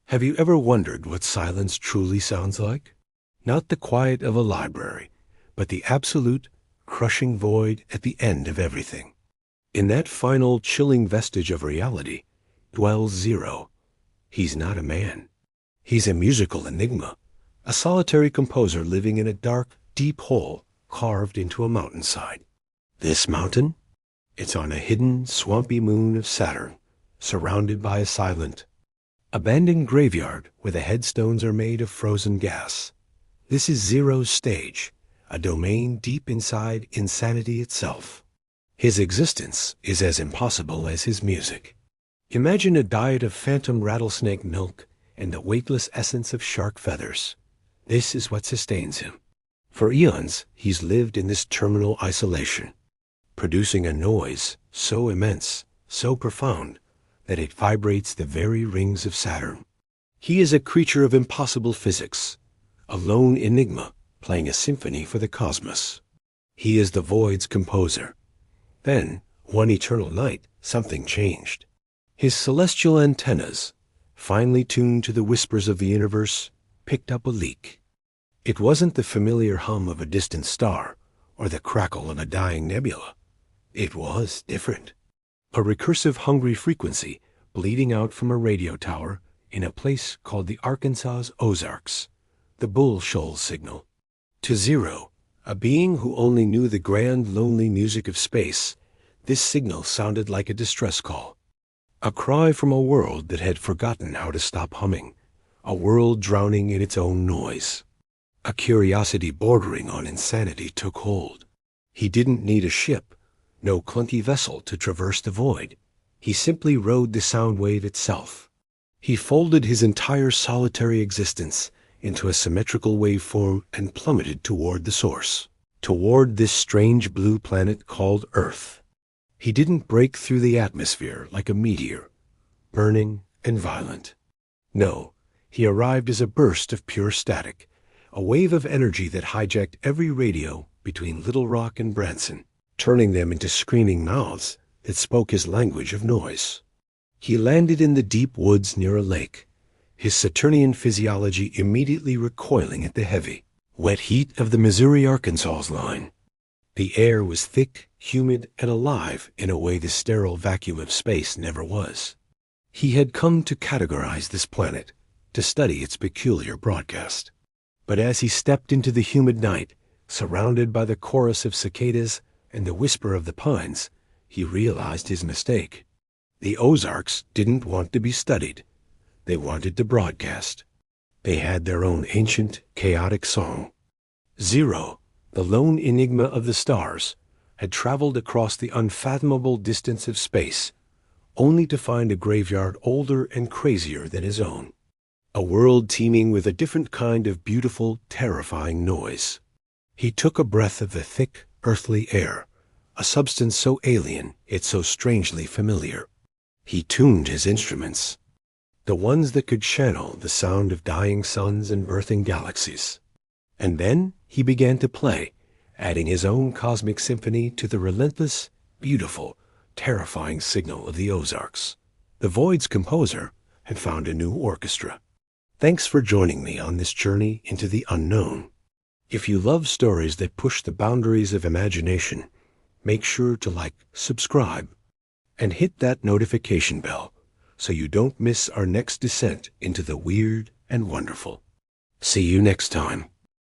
Have you ever wondered what silence truly sounds like? Not the quiet of a library, but the absolute, crushing void at the end of everything. In that final, chilling vestige of reality dwells Zero. He's not a man. He's a musical enigma, a solitary composer living in a dark, deep hole carved into a mountainside. This mountain? It's on a hidden, swampy moon of Saturn, surrounded by a silent, abandoned graveyard where the headstones are made of frozen gas. This is Zero's stage, a domain deep inside insanity itself. His existence is as impossible as his music. Imagine a diet of phantom rattlesnake milk and the weightless essence of shark feathers. This is what sustains him. For eons, he's lived in this terminal isolation, producing a noise so immense, so profound, that it vibrates the very rings of Saturn. He is a creature of impossible physics, a lone enigma playing a symphony for the cosmos. He is the void's composer. Then, one eternal night, something changed. His celestial antennas, finely tuned to the whispers of the universe, picked up a leak. It wasn't the familiar hum of a distant star or the crackle of a dying nebula. It was different. A recursive hungry frequency bleeding out from a radio tower in a place called the Arkansas Ozarks, the Bull Shoals signal. To Zero, a being who only knew the grand, lonely music of space, this signal sounded like a distress call, a cry from a world that had forgotten how to stop humming, a world drowning in its own noise. A curiosity bordering on insanity took hold. He didn't need a ship, no clunky vessel to traverse the void. He simply rode the sound wave itself. He folded his entire solitary existence into a symmetrical waveform and plummeted toward the source, toward this strange blue planet called Earth. He didn't break through the atmosphere like a meteor, burning and violent. No, he arrived as a burst of pure static, a wave of energy that hijacked every radio between Little Rock and Branson, turning them into screaming mouths that spoke his language of noise. He landed in the deep woods near a lake, his Saturnian physiology immediately recoiling at the heavy, wet heat of the Missouri-Arkansas line. The air was thick, humid, and alive in a way the sterile vacuum of space never was. He had come to categorize this planet, to study its peculiar broadcast. But as he stepped into the humid night, surrounded by the chorus of cicadas and the whisper of the pines, he realized his mistake. The Ozarks didn't want to be studied. They wanted to broadcast. They had their own ancient, chaotic song. Zero, the lone enigma of the stars, had traveled across the unfathomable distance of space, only to find a graveyard older and crazier than his own. A world teeming with a different kind of beautiful, terrifying noise. He took a breath of the thick, earthly air, a substance so alien, yet so strangely familiar. He tuned his instruments, the ones that could channel the sound of dying suns and birthing galaxies. And then he began to play, adding his own cosmic symphony to the relentless, beautiful, terrifying signal of the Ozarks. The Void's composer had found a new orchestra. Thanks for joining me on this journey into the unknown. If you love stories that push the boundaries of imagination, make sure to subscribe, and hit that notification bell so you don't miss our next descent into the weird and wonderful. See you next time.